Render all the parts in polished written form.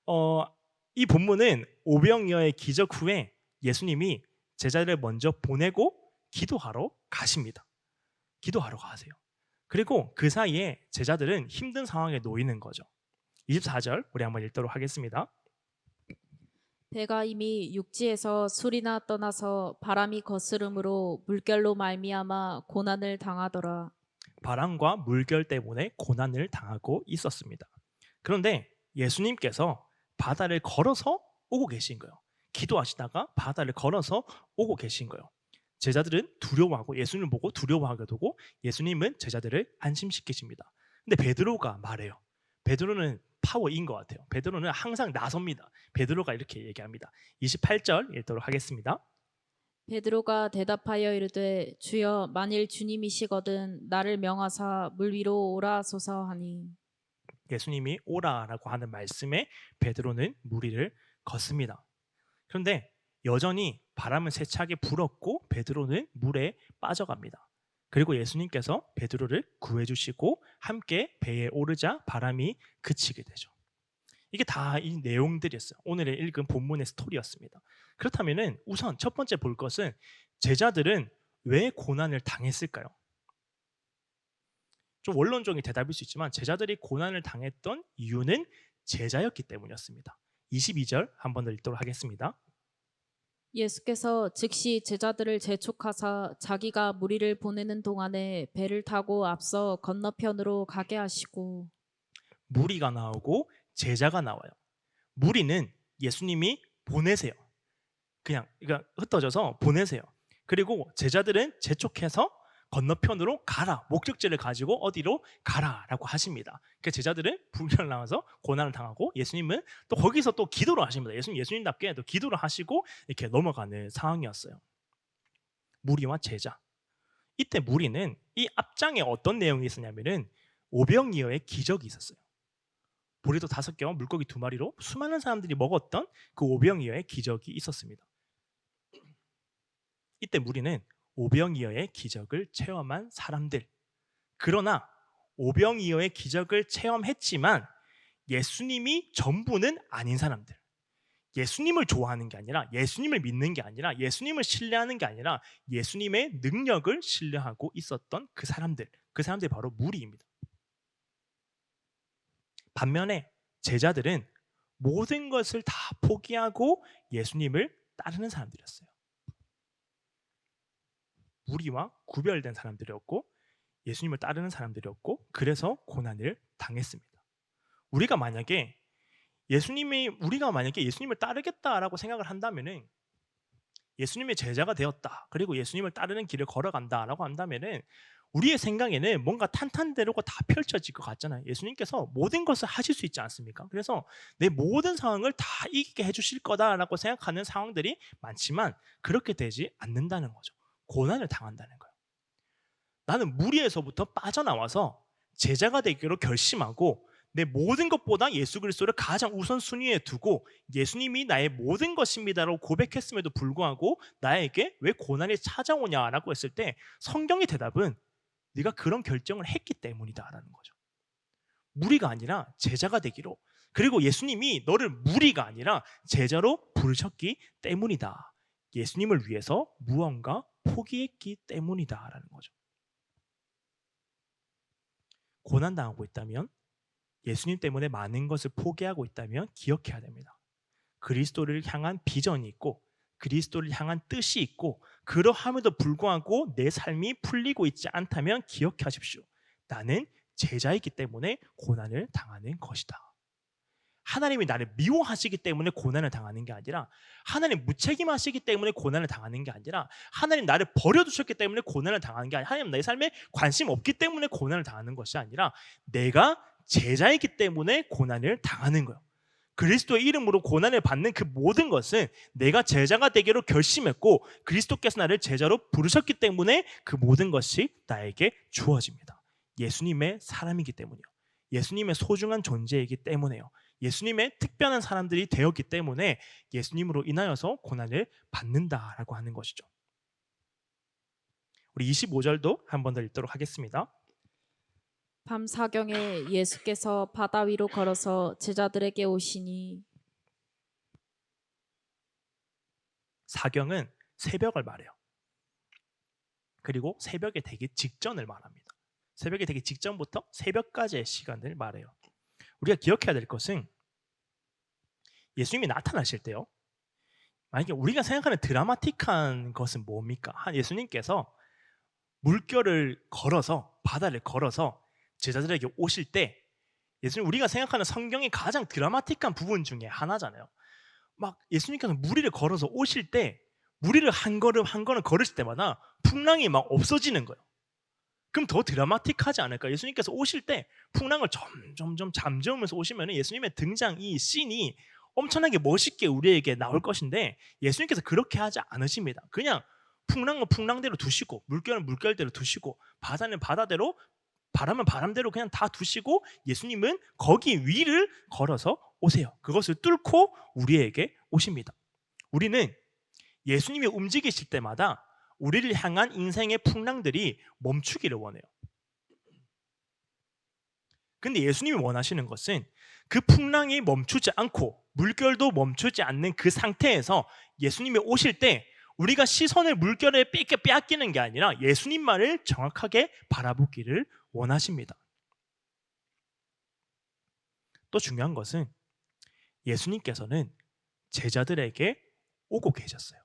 어, 이 본문은 오병이어의 기적 후에 예수님이 제자들을 먼저 보내고 기도하러 가십니다. 기도하러 가세요. 그리고 그 사이에 제자들은 힘든 상황에 놓이는 거죠. 24절 우리 한번 읽도록 하겠습니다. 배가 이미 육지에서 술이나 떠나서 바람이 거스름으로 물결로 말미암아 고난을 당하더라. 바람과 물결 때문에 고난을 당하고 있었습니다. 그런데 예수님께서 바다를 걸어서 오고 계신 거예요. 기도하시다가 바다를 걸어서 오고 계신 거예요. 제자들은 두려워하고 예수님을 보고 두려워하게 되고 예수님은 제자들을 안심시키십니다. 근데 베드로가 말해요. 베드로는 파워인 것 같아요. 베드로는 항상 나섭니다. 베드로가 이렇게 얘기합니다. 28절 읽도록 하겠습니다. 베드로가 대답하여 이르되 주여 만일 주님이시거든 나를 명하사 물 위로 오라 하소서 하니 예수님이 오라라고 하는 말씀에 베드로는 물 위를 걷습니다. 그런데 여전히 바람은 세차게 불었고 베드로는 물에 빠져갑니다. 그리고 예수님께서 베드로를 구해주시고 함께 배에 오르자 바람이 그치게 되죠. 이게 다 이 내용들이었어요. 오늘의 읽은 본문의 스토리였습니다. 그렇다면 우선 첫 번째 볼 것은 제자들은 왜 고난을 당했을까요? 좀 원론적인 대답일 수 있지만 제자들이 고난을 당했던 이유는 제자였기 때문이었습니다. 22절 한 번 더 읽도록 하겠습니다. 예수께서 즉시 제자들을 재촉하사 자기가 무리를 보내는 동안에 배를 타고 앞서 건너편으로 가게 하시고 무리가 나오고 제자가 나와요. 무리는 예수님이 보내세요. 그냥 그러니까 흩어져서 보내세요. 그리고 제자들은 재촉해서 건너편으로 가라. 목적지를 가지고 어디로 가라라고 하십니다. 그 제자들은 불편을 나와서 고난을 당하고 예수님은 또 거기서 또 기도를 하십니다. 예수님답게 또 기도를 하시고 이렇게 넘어가는 상황이었어요. 무리와 제자. 이때 무리는 이 앞장에 어떤 내용이 있었냐면은 오병이어의 기적이 있었어요. 보리도 5개와 물고기 2마리로 수많은 사람들이 먹었던 그 오병이어의 기적이 있었습니다. 이때 무리는 오병이어의 기적을 체험한 사람들. 그러나 오병이어의 기적을 체험했지만 예수님이 전부는 아닌 사람들. 예수님을 좋아하는 게 아니라 예수님을 믿는 게 아니라 예수님을 신뢰하는 게 아니라 예수님의 능력을 신뢰하고 있었던 그 사람들. 그 사람들이 바로 무리입니다. 반면에 제자들은 모든 것을 다 포기하고 예수님을 따르는 사람들이었어요. 무리와 구별된 사람들이었고 예수님을 따르는 사람들이었고 그래서 고난을 당했습니다. 우리가 만약에 우리가 만약에 예수님을 따르겠다라고 생각을 한다면은 예수님의 제자가 되었다. 그리고 예수님을 따르는 길을 걸어간다라고 한다면은 우리의 생각에는 뭔가 탄탄대로가 다 펼쳐질 것 같잖아요. 예수님께서 모든 것을 하실 수 있지 않습니까? 그래서 내 모든 상황을 다 이기게 해주실 거다라고 생각하는 상황들이 많지만 그렇게 되지 않는다는 거죠. 고난을 당한다는 거예요. 나는 무리에서부터 빠져나와서 제자가 되기로 결심하고 내 모든 것보다 예수 그리스도를 가장 우선순위에 두고 예수님이 나의 모든 것입니다라고 고백했음에도 불구하고 나에게 왜 고난이 찾아오냐라고 했을 때 성경의 대답은 네가 그런 결정을 했기 때문이다라는 거죠. 무리가 아니라 제자가 되기로. 그리고 예수님이 너를 무리가 아니라 제자로 부르셨기 때문이다. 예수님을 위해서 무언가 포기했기 때문이다라는 거죠. 고난당하고 있다면 예수님 때문에 많은 것을 포기하고 있다면 기억해야 됩니다. 그리스도를 향한 비전이 있고 그리스도를 향한 뜻이 있고 그러함에도 불구하고 내 삶이 풀리고 있지 않다면 기억하십시오. 나는 제자이기 때문에 고난을 당하는 것이다. 하나님이 나를 미워하시기 때문에 고난을 당하는 게 아니라 하나님 무책임하시기 때문에 고난을 당하는 게 아니라 하나님 나를 버려두셨기 때문에 고난을 당하는 게 아니라 하나님 내 삶에 관심 없기 때문에 고난을 당하는 것이 아니라 내가 제자이기 때문에 고난을 당하는 거예요. 그리스도의 이름으로 고난을 받는 그 모든 것은 내가 제자가 되기로 결심했고 그리스도께서 나를 제자로 부르셨기 때문에 그 모든 것이 나에게 주어집니다. 예수님의 사람이기 때문이요. 예수님의 소중한 존재이기 때문에요. 예수님의 특별한 사람들이 되었기 때문에 예수님으로 인하여서 고난을 받는다라고 하는 것이죠. 우리 25절도 한 번 더 읽도록 하겠습니다. 밤 사경에 예수께서 바다 위로 걸어서 제자들에게 오시니 사경은 새벽을 말해요. 그리고 새벽에 되기 직전을 말합니다. 새벽에 되기 직전부터 새벽까지의 시간을 말해요. 우리가 기억해야 될 것은 예수님이 나타나실 때요. 만약에 우리가 생각하는 드라마틱한 것은 뭡니까? 한 예수님께서 물결을 걸어서 바다를 걸어서 제자들에게 오실 때 예수님 우리가 생각하는 성경의 가장 드라마틱한 부분 중에 하나잖아요. 막 예수님께서 무리를 걸어서 오실 때 무리를 한 걸음 한 걸음 걸으실 때마다 풍랑이 막 없어지는 거예요. 그럼 더 드라마틱하지 않을까? 예수님께서 오실 때 풍랑을 점점 잠재우면서 오시면 예수님의 등장 이 씬이 엄청나게 멋있게 우리에게 나올 것인데 예수님께서 그렇게 하지 않으십니다. 그냥 풍랑은 풍랑대로 두시고 물결은 물결대로 두시고 바다는 바다대로 바람은 바람대로 그냥 다 두시고 예수님은 거기 위를 걸어서 오세요. 그것을 뚫고 우리에게 오십니다. 우리는 예수님이 움직이실 때마다 우리를 향한 인생의 풍랑들이 멈추기를 원해요. 근데 예수님이 원하시는 것은 그 풍랑이 멈추지 않고 물결도 멈추지 않는 그 상태에서 예수님이 오실 때 우리가 시선을 물결에 빼앗기는 게 아니라 예수님만을 정확하게 바라보기를 원하십니다. 또 중요한 것은 예수님께서는 제자들에게 오고 계셨어요.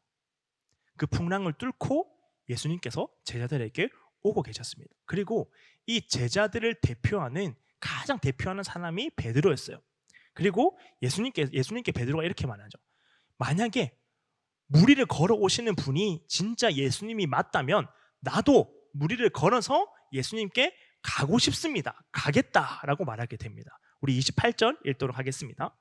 그 풍랑을 뚫고 예수님께서 제자들에게 오고 계셨습니다. 그리고 이 제자들을 대표하는 가장 대표하는 사람이 베드로였어요. 그리고 예수님께 베드로가 이렇게 말하죠. 만약에 무리를 걸어 오시는 분이 진짜 예수님이 맞다면 나도 무리를 걸어서 예수님께 가고 싶습니다. 가겠다라고 말하게 됩니다. 우리 28절 읽도록 하겠습니다.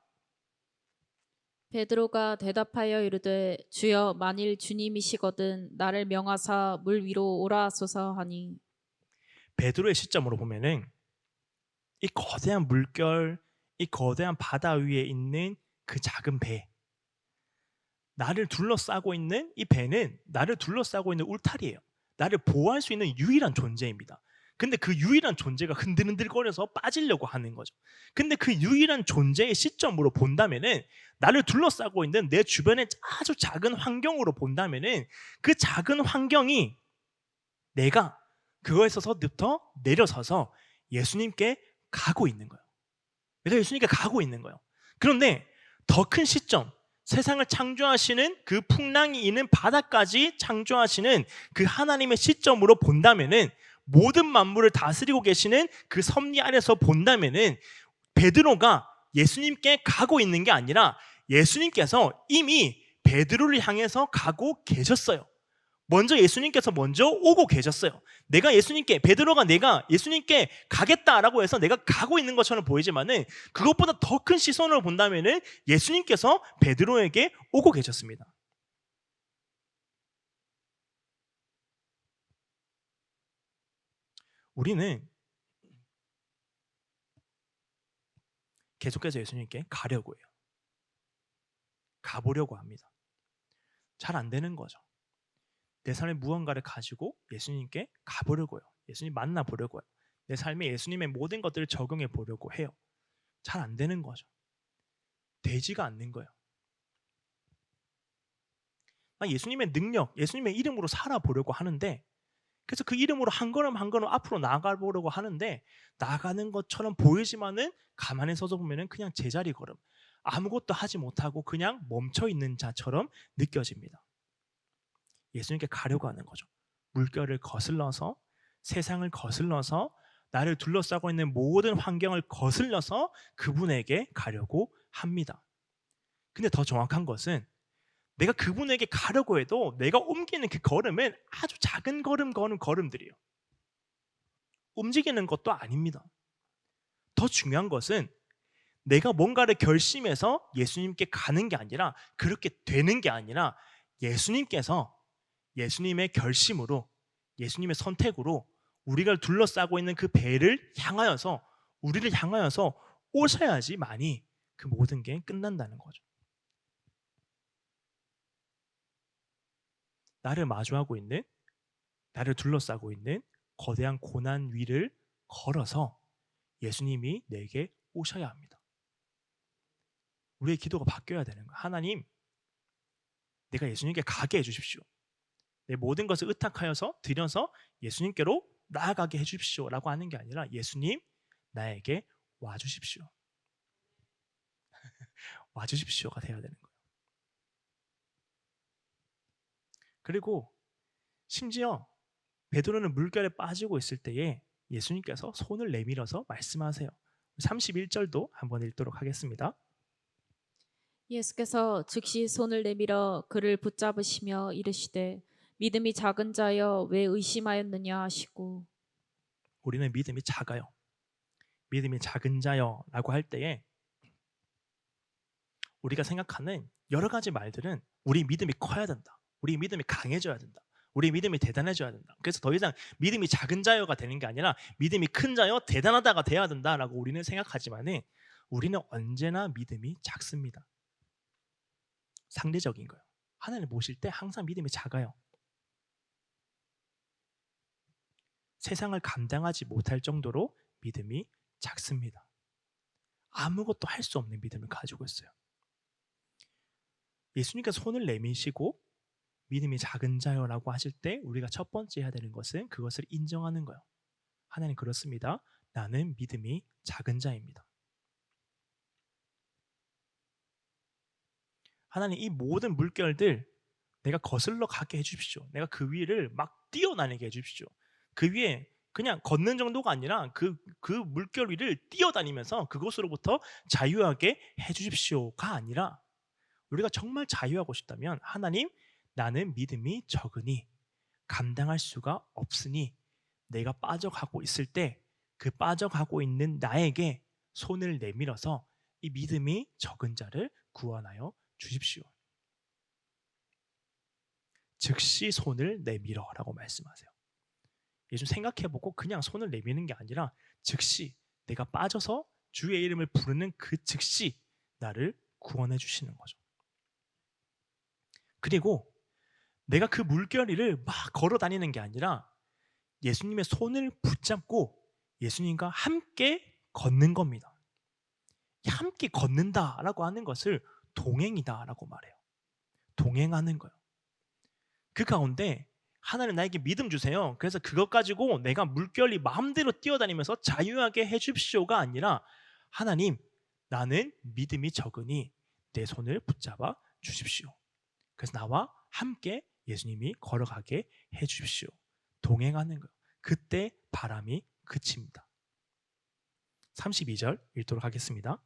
베드로가 대답하여 이르되 주여 만일 주님이시거든 나를 명하사 물 위로 오라 하소서 하니 베드로의 시점으로 보면은 이 거대한 물결, 이 거대한 바다 위에 있는 그 작은 배, 나를 둘러싸고 있는 이 배는 나를 둘러싸고 있는 울타리예요. 나를 보호할 수 있는 유일한 존재입니다. 근데 그 유일한 존재가 흔들흔들거려서 빠지려고 하는 거죠. 근데 그 유일한 존재의 시점으로 본다면은 나를 둘러싸고 있는 내 주변의 아주 작은 환경으로 본다면은 그 작은 환경이 내가 그거에서부터 내려서서 예수님께 가고 있는 거예요. 그래서 예수님께 가고 있는 거예요. 그런데 더 큰 시점, 세상을 창조하시는 그 풍랑이 있는 바다까지 창조하시는 그 하나님의 시점으로 본다면은 모든 만물을 다스리고 계시는 그 섭리 아래서 본다면은 베드로가 예수님께 가고 있는 게 아니라 예수님께서 이미 베드로를 향해서 가고 계셨어요. 먼저 예수님께서 먼저 오고 계셨어요. 베드로가 내가 예수님께 가겠다라고 해서 내가 가고 있는 것처럼 보이지만은 그것보다 더 큰 시선으로 본다면은 예수님께서 베드로에게 오고 계셨습니다. 우리는 계속해서 예수님께 가려고 해요. 가보려고 합니다. 잘 안 되는 거죠. 내 삶에 무언가를 가지고 예수님께 가보려고요. 예수님 만나보려고요. 내 삶에 예수님의 모든 것들을 적용해 보려고 해요. 잘 안 되는 거죠. 되지가 않는 거예요. 예수님의 능력, 예수님의 이름으로 살아보려고 하는데 그래서 그 이름으로 한 걸음 한 걸음 앞으로 나아가보려고 하는데 나가는 것처럼 보이지만은 가만히 서서 보면은 그냥 제자리 걸음, 아무것도 하지 못하고 그냥 멈춰 있는 자처럼 느껴집니다. 예수님께 가려고 하는 거죠. 물결을 거슬러서 세상을 거슬러서 나를 둘러싸고 있는 모든 환경을 거슬러서 그분에게 가려고 합니다. 근데 더 정확한 것은 내가 그분에게 가려고 해도 내가 옮기는 그 걸음은 아주 작은 걸음들이에요. 움직이는 것도 아닙니다. 더 중요한 것은 내가 뭔가를 결심해서 예수님께 가는 게 아니라 그렇게 되는 게 아니라 예수님께서 예수님의 결심으로 예수님의 선택으로 우리가 둘러싸고 있는 그 배를 향하여서 우리를 향하여서 오셔야지만이 그 모든 게 끝난다는 거죠. 나를 마주하고 있는 나를 둘러싸고 있는 거대한 고난 위를 걸어서 예수님이 내게 오셔야 합니다. 우리의 기도가 바뀌어야 되는 거예요. 하나님, 내가 예수님께 가게 해주십시오. 내 모든 것을 의탁하여서 드려서 예수님께로 나아가게 해주십시오 라고 하는 게 아니라 예수님 나에게 와주십시오. 와주십시오가 돼야 되는 거예요. 그리고 심지어 베드로는 물결에 빠지고 있을 때에 예수님께서 손을 내밀어서 말씀하세요. 31절도 한번 읽도록 하겠습니다. 예수께서 즉시 손을 내밀어 그를 붙잡으시며 이르시되 믿음이 작은 자여 왜 의심하였느냐 하시고. 우리는 믿음이 작아요. 믿음이 작은 자여 라고 할 때에 우리가 생각하는 여러 가지 말들은 우리 믿음이 커야 된다. 우리 믿음이 강해져야 된다. 우리 믿음이 대단해져야 된다. 그래서 더 이상 믿음이 작은 자여가 되는 게 아니라 믿음이 큰 자여, 대단하다가 돼야 된다라고 우리는 생각하지만은 우리는 언제나 믿음이 작습니다. 상대적인 거예요. 하나님을 모실 때 항상 믿음이 작아요. 세상을 감당하지 못할 정도로 믿음이 작습니다. 아무것도 할 수 없는 믿음을 가지고 있어요. 예수님께서 손을 내미시고 믿음이 작은 자여라고 하실 때 우리가 첫 번째 해야 되는 것은 그것을 인정하는 거예요. 하나님 그렇습니다. 나는 믿음이 작은 자입니다. 하나님 이 모든 물결들 내가 거슬러 가게 해주십시오. 내가 그 위를 막 뛰어다니게 해주십시오. 그 위에 그냥 걷는 정도가 아니라 그 물결 위를 뛰어다니면서 그곳으로부터 자유하게 해주십시오가 아니라 우리가 정말 자유하고 싶다면 하나님 나는 믿음이 적으니 감당할 수가 없으니 내가 빠져가고 있을 때 그 빠져가고 있는 나에게 손을 내밀어서 이 믿음이 적은 자를 구원하여 주십시오. 즉시 손을 내밀어라고 말씀하세요. 예수 생각해보고 그냥 손을 내미는 게 아니라 즉시 내가 빠져서 주의 이름을 부르는 그 즉시 나를 구원해 주시는 거죠. 그리고 내가 그 물결 위를 막 걸어 다니는 게 아니라 예수님의 손을 붙잡고 예수님과 함께 걷는 겁니다. 함께 걷는다라고 하는 것을 동행이다라고 말해요. 동행하는 거예요. 그 가운데 하나님 나에게 믿음 주세요. 그래서 그것 가지고 내가 물결이 마음대로 뛰어다니면서 자유하게 해주십시오가 아니라 하나님 나는 믿음이 적으니 내 손을 붙잡아 주십시오. 그래서 나와 함께 예수님이 걸어가게 해주십시오. 동행하는 거예요. 그때 바람이 그칩니다. 32절 읽도록 하겠습니다.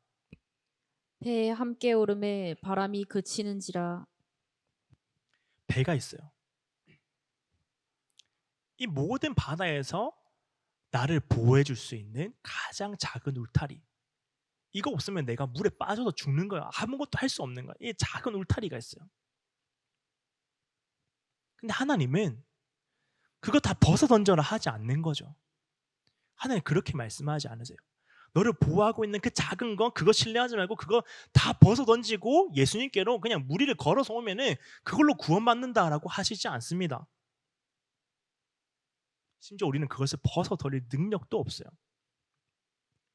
배에 함께 오름에 바람이 그치는지라. 배가 있어요. 이 모든 바다에서 나를 보호해 줄 수 있는 가장 작은 울타리. 이거 없으면 내가 물에 빠져서 죽는 거야. 아무것도 할 수 없는 거야. 이 작은 울타리가 있어요. 근데 하나님은 그거 다 벗어 던져라 하지 않는 거죠. 하나님 그렇게 말씀하지 않으세요. 너를 보호하고 있는 그 작은 거 그거 신뢰하지 말고 그거 다 벗어 던지고 예수님께로 그냥 무리를 걸어서 오면은 그걸로 구원받는다라고 하시지 않습니다. 심지어 우리는 그것을 벗어버릴 능력도 없어요.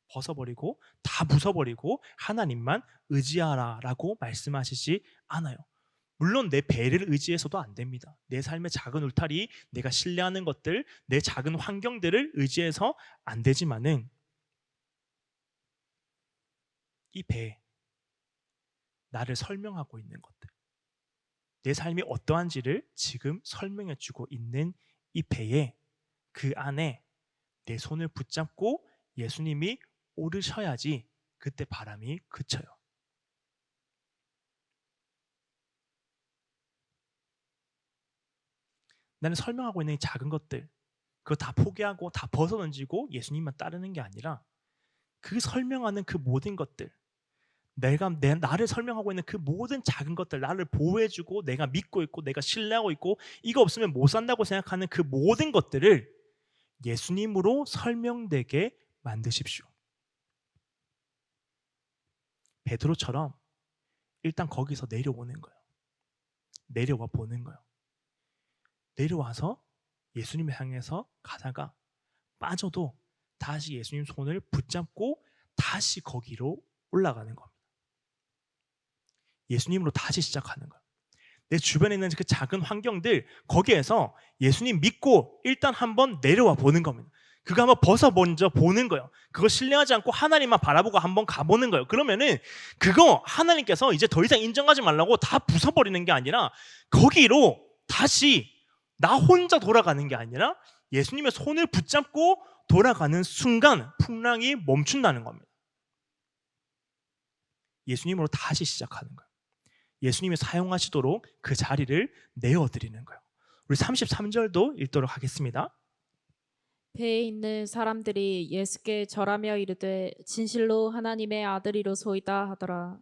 벗어버리고 다 부숴버리고 하나님만 의지하라라고 말씀하시지 않아요. 물론 내 배를 의지해서도 안 됩니다. 내 삶의 작은 울타리, 내가 신뢰하는 것들, 내 작은 환경들을 의지해서 안 되지만은 이 배, 나를 설명하고 있는 것들, 내 삶이 어떠한지를 지금 설명해주고 있는 이 배에 그 안에 내 손을 붙잡고 예수님이 오르셔야지 그때 바람이 그쳐요. 나는 설명하고 있는 이 작은 것들 그거 다 포기하고 다 벗어던지고 예수님만 따르는 게 아니라 그 설명하는 그 모든 것들 나를 설명하고 있는 그 모든 작은 것들 나를 보호해주고 내가 믿고 있고 내가 신뢰하고 있고 이거 없으면 못 산다고 생각하는 그 모든 것들을 예수님으로 설명되게 만드십시오. 베드로처럼 일단 거기서 내려오는 거예요. 내려와 보는 거예요. 내려와서 예수님을 향해서 가다가 빠져도 다시 예수님 손을 붙잡고 다시 거기로 올라가는 겁니다. 예수님으로 다시 시작하는 거예요. 내 주변에 있는 그 작은 환경들, 거기에서 예수님 믿고 일단 한번 내려와 보는 겁니다. 그거 한번 먼저 보는 거예요. 그거 신뢰하지 않고 하나님만 바라보고 한번 가보는 거예요. 그러면은 그거 하나님께서 이제 더 이상 인정하지 말라고 다 부숴버리는 게 아니라 거기로 다시 나 혼자 돌아가는 게 아니라 예수님의 손을 붙잡고 돌아가는 순간 풍랑이 멈춘다는 겁니다. 예수님으로 다시 시작하는 거예요. 예수님이 사용하시도록 그 자리를 내어드리는 거예요. 우리 33절도 읽도록 하겠습니다. 배에 있는 사람들이 예수께 절하며 이르되 진실로 하나님의 아들이로소이다 하더라.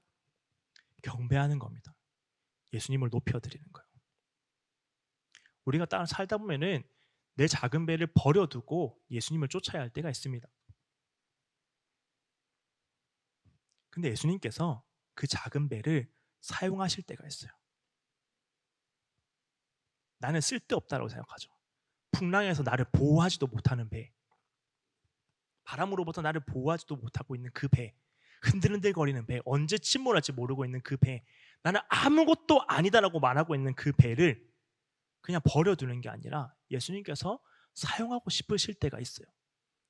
경배하는 겁니다. 예수님을 높여드리는 거예요. 우리가 따라 살다 보면은 내 작은 배를 버려두고 예수님을 쫓아야 할 때가 있습니다. 근데 예수님께서 그 작은 배를 사용하실 때가 있어요. 나는 쓸데없다고 생각하죠. 풍랑에서 나를 보호하지도 못하는 배, 바람으로부터 나를 보호하지도 못하고 있는 그 배, 흔들흔들거리는 배, 언제 침몰할지 모르고 있는 그 배, 나는 아무것도 아니다라고 말하고 있는 그 배를 그냥 버려두는 게 아니라 예수님께서 사용하고 싶으실 때가 있어요.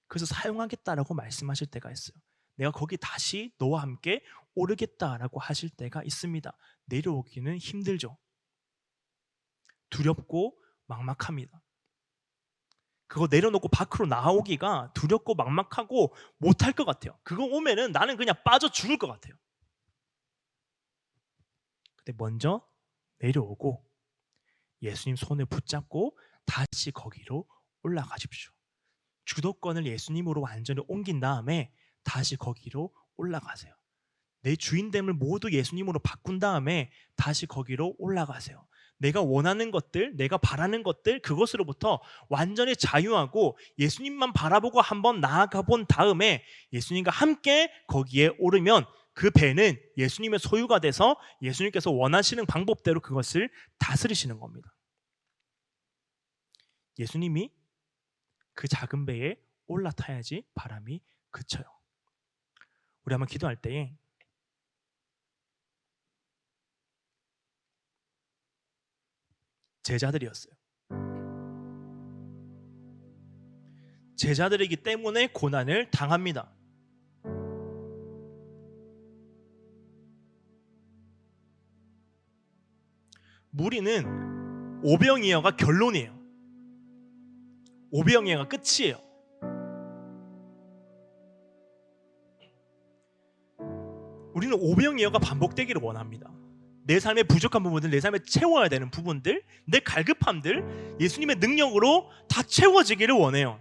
그래서 사용하겠다라고 말씀하실 때가 있어요. 내가 거기 다시 너와 함께 오르겠다라고 하실 때가 있습니다. 내려오기는 힘들죠. 두렵고 막막합니다. 그거 내려놓고 밖으로 나오기가 두렵고 막막하고 못할 것 같아요. 그거 오면은 나는 그냥 빠져 죽을 것 같아요. 근데 먼저 내려오고 예수님 손을 붙잡고 다시 거기로 올라가십시오. 주도권을 예수님으로 완전히 옮긴 다음에 다시 거기로 올라가세요. 내 주인됨을 모두 예수님으로 바꾼 다음에 다시 거기로 올라가세요. 내가 원하는 것들, 내가 바라는 것들, 그것으로부터 완전히 자유하고 예수님만 바라보고 한번 나아가 본 다음에 예수님과 함께 거기에 오르면 그 배는 예수님의 소유가 돼서 예수님께서 원하시는 방법대로 그것을 다스리시는 겁니다. 예수님이 그 작은 배에 올라타야지 바람이 그쳐요. 우리 한번 기도할 때에 제자들이었어요. 제자들이기 때문에 고난을 당합니다. 무리는 오병이어가 결론이에요. 오병이어가 끝이에요. 우리는 오병이어가 반복되기를 원합니다. 내 삶의 부족한 부분들, 내 삶에 채워야 되는 부분들, 내 갈급함들 예수님의 능력으로 다 채워지기를 원해요.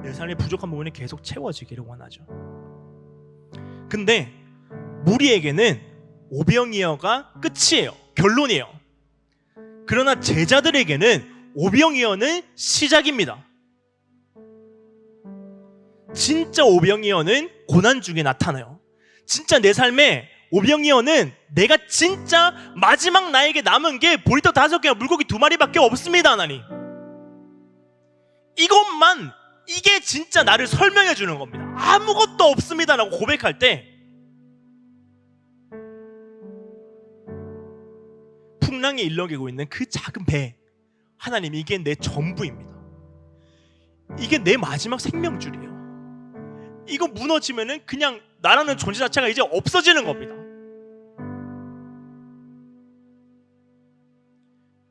내 삶의 부족한 부분이 계속 채워지기를 원하죠. 근데 무리에게는 오병이어가 끝이에요. 결론이에요. 그러나 제자들에게는 오병이어는 시작입니다. 진짜 오병이어는 고난 중에 나타나요. 진짜 내 삶에 오병이어는 내가 진짜 마지막 나에게 남은 게 보리떡 5개와 물고기 2마리밖에 없습니다. 하나님, 이것만, 이게 진짜 나를 설명해 주는 겁니다. 아무것도 없습니다 라고 고백할 때 풍랑에 일렁이고 있는 그 작은 배, 하나님, 이게 내 전부입니다. 이게 내 마지막 생명줄이에요. 이거 무너지면은 그냥 나라는 존재 자체가 이제 없어지는 겁니다.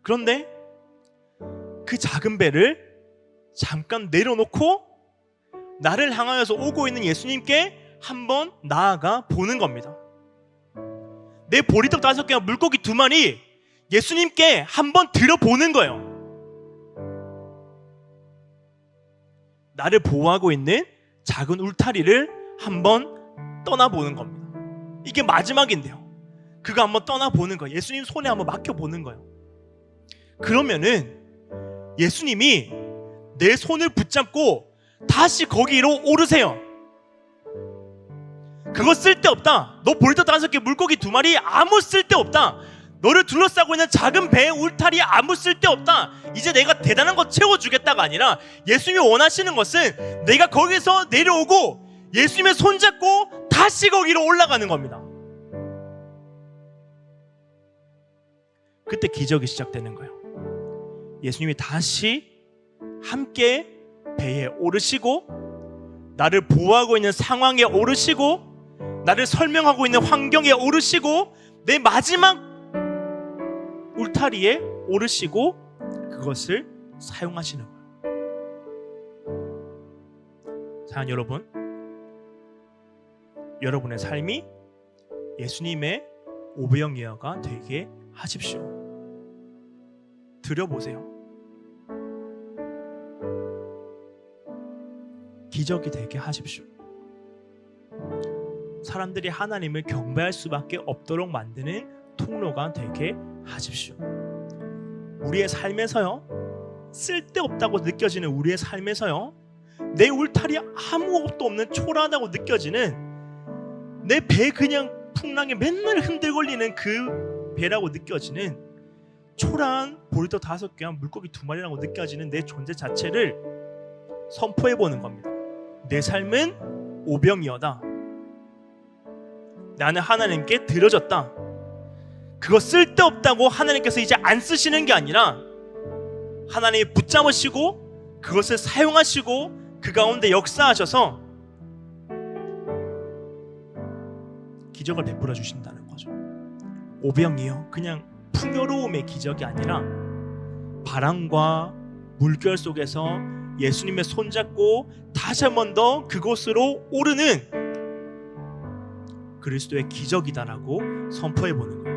그런데 그 작은 배를 잠깐 내려놓고 나를 향하여서 오고 있는 예수님께 한번 나아가 보는 겁니다. 내 보리떡 5개와 물고기 2마리 예수님께 한번 들어보는 거예요. 나를 보호하고 있는 작은 울타리를 한번 떠나보는 겁니다. 이게 마지막인데요. 그거 한번 떠나보는 거예요. 예수님 손에 한번 맡겨보는 거예요. 그러면은 예수님이 내 손을 붙잡고 다시 거기로 오르세요. 그거 쓸데없다. 너 보리떡 5개 물고기 2마리 아무 쓸데없다. 너를 둘러싸고 있는 작은 배의 울타리 아무 쓸데없다. 이제 내가 대단한 거 채워주겠다가 아니라 예수님이 원하시는 것은 내가 거기서 내려오고 예수님의 손잡고 다시 거기로 올라가는 겁니다. 그때 기적이 시작되는 거예요. 예수님이 다시 함께 배에 오르시고 나를 보호하고 있는 상황에 오르시고 나를 설명하고 있는 환경에 오르시고 내 마지막 울타리에 오르시고 그것을 사용하시는 거예요. 사랑하는 여러분, 여러분의 삶이 예수님의 오병 예어가 되게 하십시오. 드려보세요. 기적이 되게 하십시오. 사람들이 하나님을 경배할 수밖에 없도록 만드는 통로가 되게 하십시오. 우리의 삶에서요, 쓸데없다고 느껴지는 우리의 삶에서요, 내 울타리 아무것도 없는 초라하다고 느껴지는 내 배 그냥 풍랑에 맨날 흔들거리는 그 배라고 느껴지는 초라한 보리떡 5개와 물고기 2마리라고 느껴지는 내 존재 자체를 선포해보는 겁니다. 내 삶은 오병이어다. 나는 하나님께 드려졌다. 그거 쓸데없다고 하나님께서 이제 안 쓰시는 게 아니라 하나님이 붙잡으시고 그것을 사용하시고 그 가운데 역사하셔서 기적을 베풀어 주신다는 거죠. 오병이어 그냥 풍요로움의 기적이 아니라 바람과 물결 속에서 예수님의 손잡고 다시 한 번 더 그곳으로 오르는 그리스도의 기적이다라고 선포해 보는 거예요.